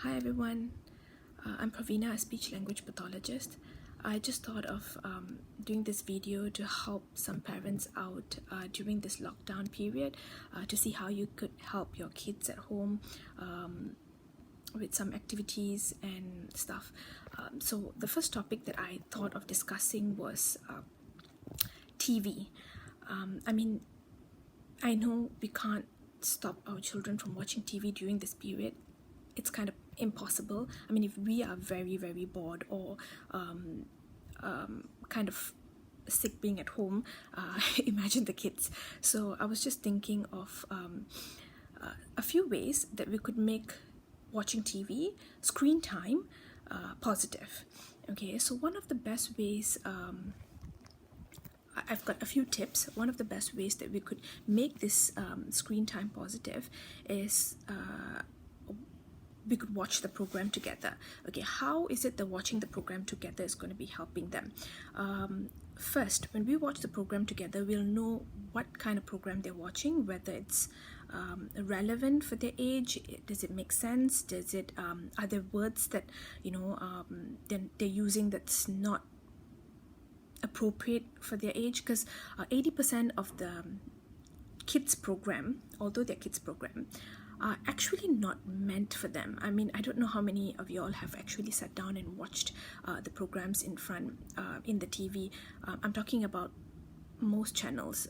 Hi everyone, I'm Pravina, a speech language pathologist. I just thought of doing this video to help some parents out during this lockdown period to see how you could help your kids at home with some activities and stuff. So the first topic that I thought of discussing was TV. I know we can't stop our children from watching TV during this period. It's kind of impossible. If we are very, very bored or kind of sick being at home, imagine the kids. So I was just thinking of a few ways that we could make watching TV, screen time, positive. Okay, so one of the best ways, I've got a few tips. One of the best ways that we could make this screen time positive is we could watch the program together. Okay, how is it that watching the program together is going to be helping them? First, when we watch the program together, we'll know what kind of program they're watching, whether it's relevant for their age. Does it make sense? Does it are there words that they're using that's not appropriate for their age? Because 80% of the kids program, although they're kids program, are actually not meant for them. I don't know how many of you all have actually sat down and watched the programs in front in the TV. I'm talking about most channels,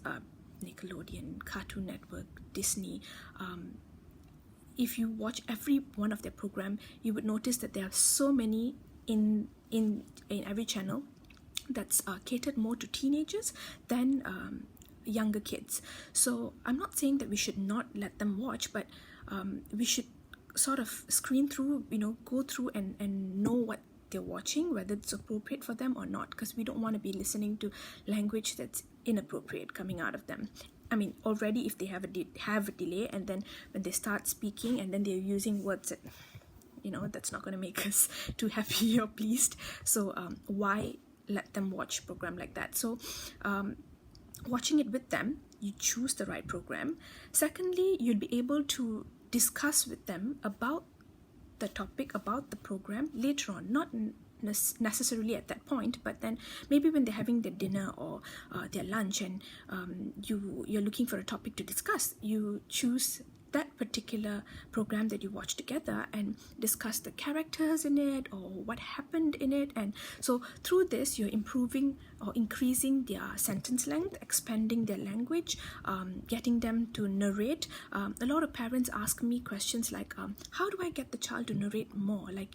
Nickelodeon, Cartoon Network, Disney. If you watch every one of their program, you would notice that there are so many in every channel that's catered more to teenagers than younger kids. So I'm not saying that we should not let them watch, but we should sort of screen through, go through and know what they're watching, whether it's appropriate for them or not, because we don't want to be listening to language that's inappropriate coming out of them. Already if they have a delay, and then when they start speaking and then they're using words that, that's not going to make us too happy or pleased. So why let them watch a program like that? So watching it with them, you choose the right program. Secondly, you'll be able to discuss with them about the topic, about the program later on, not necessarily at that point, but then maybe when they're having their dinner or their lunch, and you're looking for a topic to discuss, you choose that particular program that you watch together and discuss the characters in it or what happened in it. And so through this, you're improving or increasing their sentence length, expanding their language, getting them to narrate. A lot of parents ask me questions like, how do I get the child to narrate more? I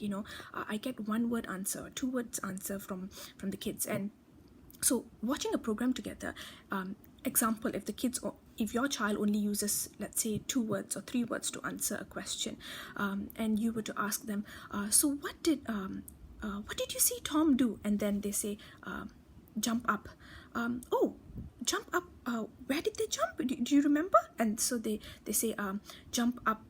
get one word answer, two words answer from the kids. And so watching a program together, example, if your child only uses, let's say, 2 words or 3 words to answer a question, and you were to ask them, so what did you see Tom do? And then they say, jump up. Oh, jump up, where did they jump? Do you remember? And so they say, jump up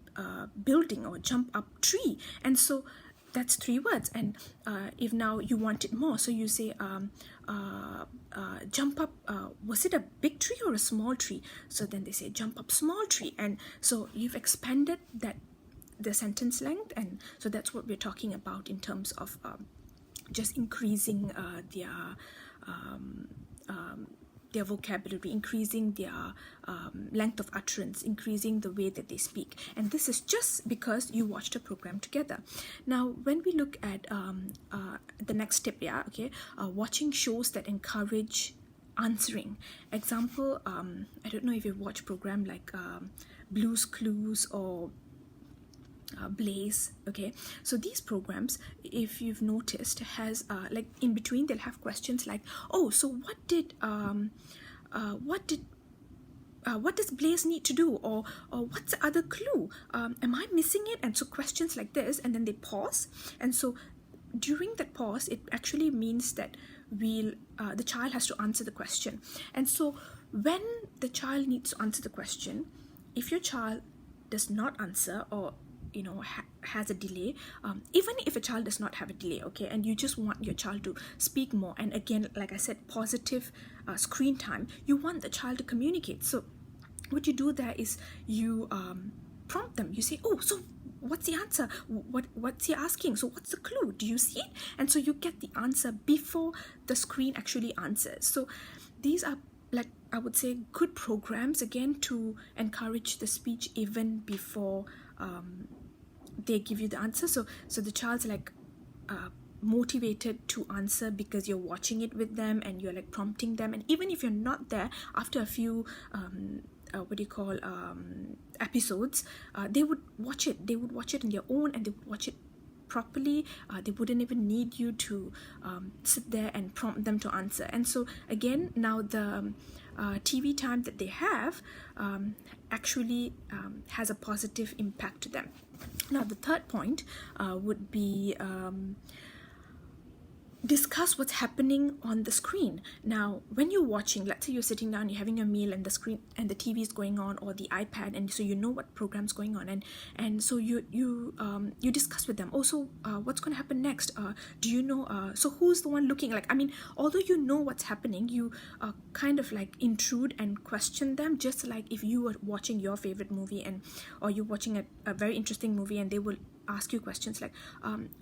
building or jump up tree. And so that's 3 words. And if now you want it more, so you say, jump up, was it a big tree or a small tree? So then they say, jump up small tree. And so you've expanded the sentence length. And so that's what we're talking about in terms of just increasing their vocabulary, increasing their length of utterance, increasing the way that they speak. And this is just because you watched a program together. Now, when we look at the next tip, watching shows that encourage answering. Example, I don't know if you've watched program like Blue's Clues or Blaze. Okay, so these programs, if you've noticed, has like in between they'll have questions like, oh, so what does Blaze need to do, or what's the other clue, am I missing it? And so questions like this, and then they pause. And so during that pause, it actually means that the child has to answer the question. And so when the child needs to answer the question, if your child does not answer or has a delay, even if a child does not have a delay, okay, and you just want your child to speak more, and again, like I said, positive screen time, you want the child to communicate. So what you do there is you prompt them. You say, oh, so what's the answer? What's he asking? So what's the clue? Do you see it? And so you get the answer before the screen actually answers. So these are, like, I would say, good programs, again, to encourage the speech even before they give you the answer. So the child's like motivated to answer because you're watching it with them and you're like prompting them. And even if you're not there, after a few episodes, they would watch it. They would watch it on their own, and they would watch it properly. They wouldn't even need you to sit there and prompt them to answer. And so again, now the TV time that they have actually has a positive impact to them. Now the third point would be discuss what's happening on the screen. Now, when you're watching, let's say you're sitting down, you're having a meal, and the screen and the TV is going on, or the iPad, and so you know what program's going on, and so you discuss with them. Also, what's going to happen next? Do you know? So who's the one looking? Like, I mean, although you know what's happening, you kind of like intrude and question them, just like if you were watching your favorite movie, or you're watching a very interesting movie, and they will ask you questions like,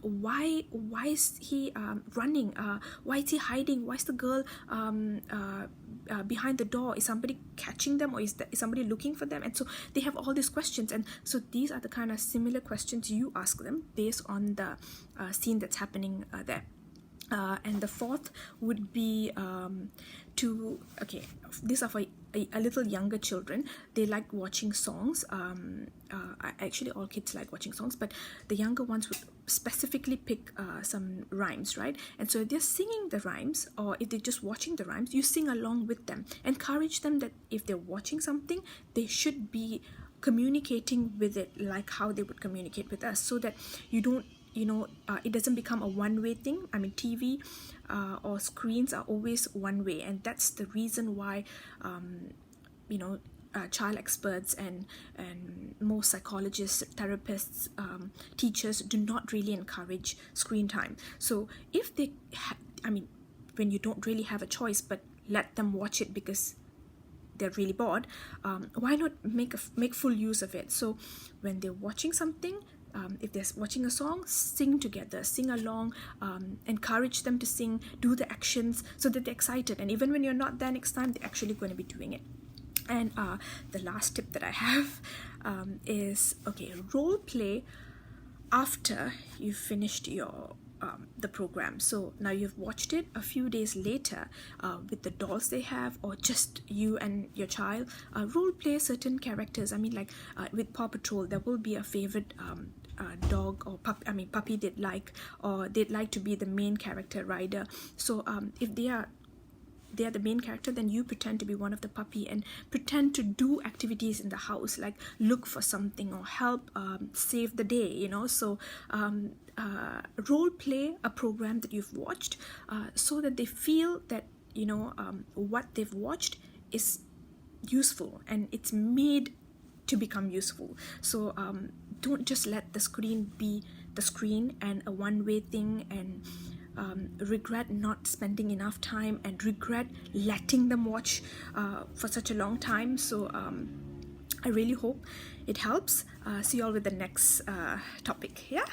why is he running? Why is he hiding? Why is the girl behind the door? Is somebody catching them, or is somebody looking for them? And so they have all these questions, and so these are the kind of similar questions you ask them based on the scene that's happening there. And the fourth would be these are for a little younger children. They like watching songs. Actually, all kids like watching songs, but the younger ones would specifically pick some rhymes, right? And so if they're singing the rhymes, or if they're just watching the rhymes, you sing along with them. Encourage them that if they're watching something, they should be communicating with it like how they would communicate with us, so that you don't, it doesn't become a one-way thing. I mean, TV or screens are always one way, and that's the reason why child experts and most psychologists, therapists, teachers do not really encourage screen time. So if they when you don't really have a choice but let them watch it because they're really bored, why not make full use of it? So when they're watching something, if they're watching a song, sing together, sing along, encourage them to sing, do the actions so that they're excited. And even when you're not there next time, they're actually going to be doing it. And the last tip that I have is, role play after you've finished your the program. So now you've watched it a few days later with the dolls they have, or just you and your child, role play certain characters. I mean, like with Paw Patrol, there will be a favorite dog or puppy they'd like, or they'd like to be the main character, Ryder. So if they are the main character, then you pretend to be one of the puppy and pretend to do activities in the house, like look for something or help save the day, so role play a program that you've watched, so that they feel that what they've watched is useful and it's made to become useful. So don't just let the screen be the screen and a one-way thing, and regret not spending enough time, and regret letting them watch for such a long time. So I really hope it helps. See you all with the next topic. Yeah.